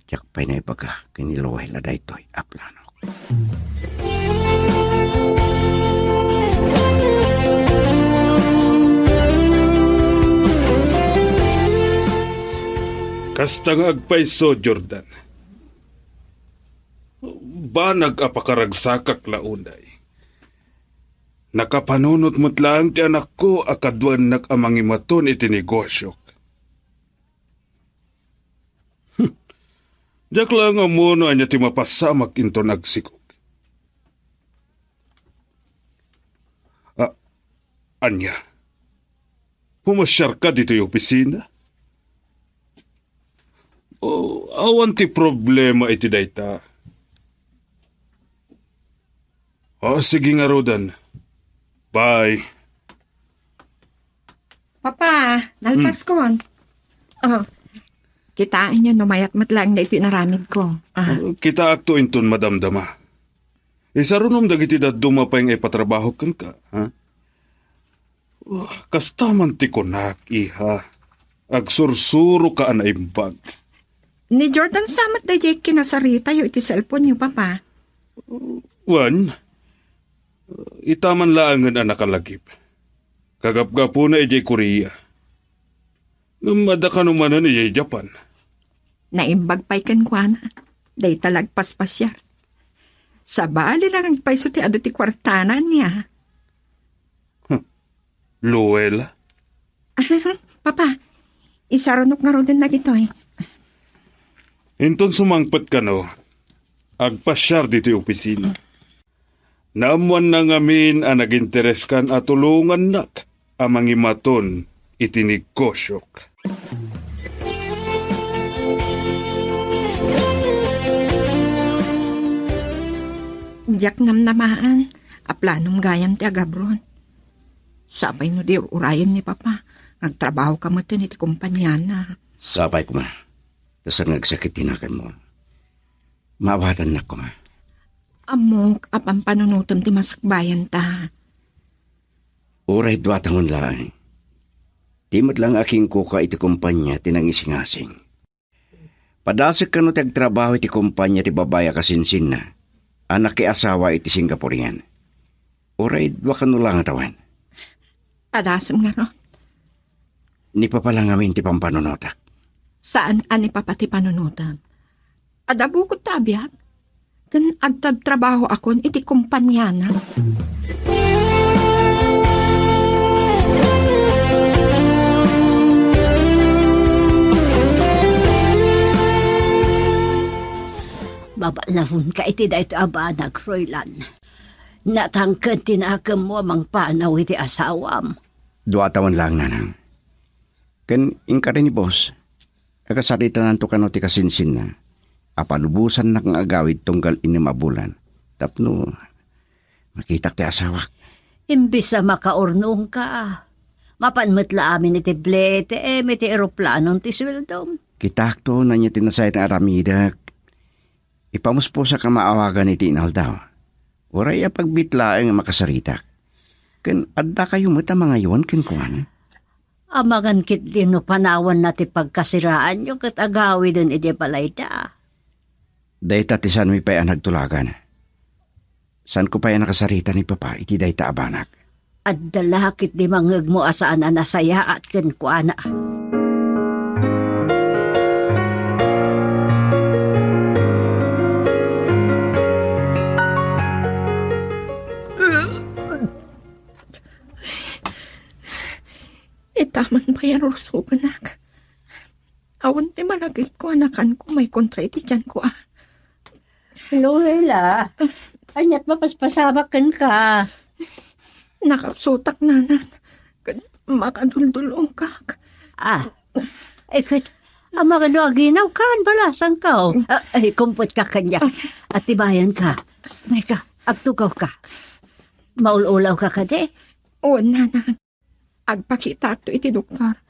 Diyak pa'y na ipagka kiniluway la daytoy aplano. Kasta nga agpaiso, Jordan. Ba nag-apakaragsakak launay? Nakapanunot mo't lang ti anak ko akadwan nag-amangimaton iti negosyo. Diyak lang amuno anya ti mapasamak into nagsikog. Anya, pumasyar ka dito yung opisina? Awan ti problema iti dayta. Sige nga, Rodan. Bye. Papa, nalpas ko. Kitaan nyo numayat matlang na ipinaramid ko. Kita akto inton madamdama. Isarunom dagiti daduma pa yung ipatrabaho kan ka, ha? Kastaman ti konak, iha. Agsursuro ka na imbag. Ni Jordan samat da jay kinasarita yung iti cellphone nyo, Papa. Itaman laangan ang nakalagip. Kagapgapo na ijay Korea. Namada ka naman na ijay Japan. Naimbag pa'y kankwana. Day talagpas pasyar. Sa bali lang ang paiso ti ado ti kwartanan niya. Luella? Papa, isaranok nga ro din na gitoy. Inton sumangpat ka no, agpasyar dito yung opisina. Naamuan na ngamin ang nag-interes kan at tulungan nak ang mangimaton itinikosyok. Diyak namnamaan, a planong gayam ti agabron. Sabay no di urayan ni Papa, nagtrabaho ka mo ito ni ti kumpanya na. Sabay ko ma. Tas ang nagsakit tinakan mo. Maawatan na ko ma. Amok, apang panunutom ti masakbayan ta. Uray duwatangon lang. Timot lang aking kuka iti kumpanya tinangisingasing. Padasag ka no tagtrabaho iti kumpanya ti babaya kasinsin na. Anak ki asawa iti Singaporean. Uray duwakan no lang atawan. Padasam nga ro. Ni papalang amin ti pampanunotak. Saan ani papati panunutan? Adabukot tabiak. Kan agtabtrabaho akon iti kumpanya na. Babalawon ka iti da ito abanag, Froilan. Natangkad tinakam mo amang panaw iti asawam. Duwatawan lang nanang. Kan ingka rin ni boss. Akasarita nanto ka no ti kasinsin na. Apalubusan na kang agawid tunggal inimabulan. Tapno, makitak ti asawak. Imbis sa makaurnong ka. Mapanmatla amin iti blete iti aeroplanon ti sweldom. Kitakto na niya tinasay na aramidak. Ipamuspo sa kamaawagan iti inaldaw. Uray a pagbitla ang makasaritak. Kan adda kayo mata mga iwan kinkuan. Amagan kit din no panawan na ti pagkasiraan yung kat agawi dun iti balay da. Dayta ti san mi pa'y nagtulagan. San ko pa'y nakasarita ni Papa iti dayta abanak. At dalakit di mangag mo asaan na nasaya at kinkuana. Itaman pa yan rusugan nak. Awan ti malagip ko anakan ko may kontra iti dyan ko ah. Hello, Lela. Anyat mapaspasamak ka. Nakapsutak nanan. Makaduldulong kak. Ikot, ang mga ginaw ka, balasang ka. Ay, kumpot ka kanya. At tibayan ka. May ka, agtugaw ka. Maululaw ka ka de. Oo, nanan. Agpakita to iti doktor.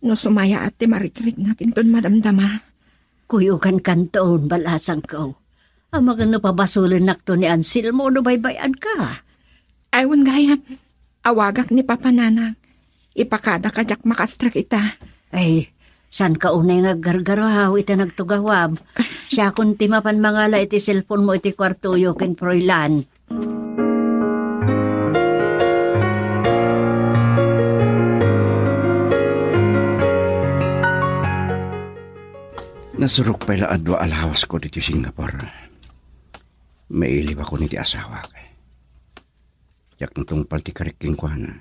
No sumaya at ti marikrik na kinton madamdama. Kuyukan kantoon, balasang ka. Ang mga napabasulin nakto ni Anselmo, no baybayan ka. Aywan gaya, awagak ni Papa Nanang. Ipakada ka jak makastrak ita. Ay, san ka unay nga gargaraw ita nagtugawab. Siya kung timapan mangala iti cellphone mo iti kwartuyo ken Froilan. Nasurok pala adwa alawas ko dito Singapore. Mailib ako niti asawa kay. Yak nitong paltikariking ko na.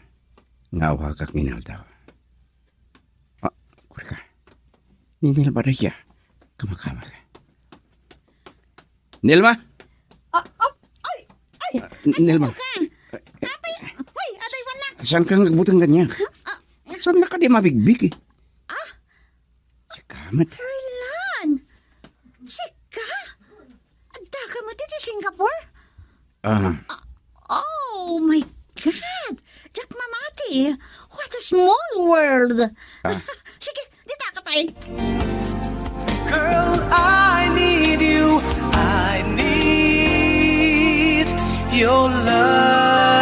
Ngawagak minaldaw. Kuri ka. Ninil ba rin ya? Kamakama ka. Nilma? Nilma. Uy, aday wala. Saan kang nagbutang ganyan? Saan na ka di mabigbig eh? Sikamat. Froilan, sika? Adda ka mo dito Singapore? Oh my God! Jack mamati! What a small world! Sige, dita ka pa Girl, I need you. I need your love.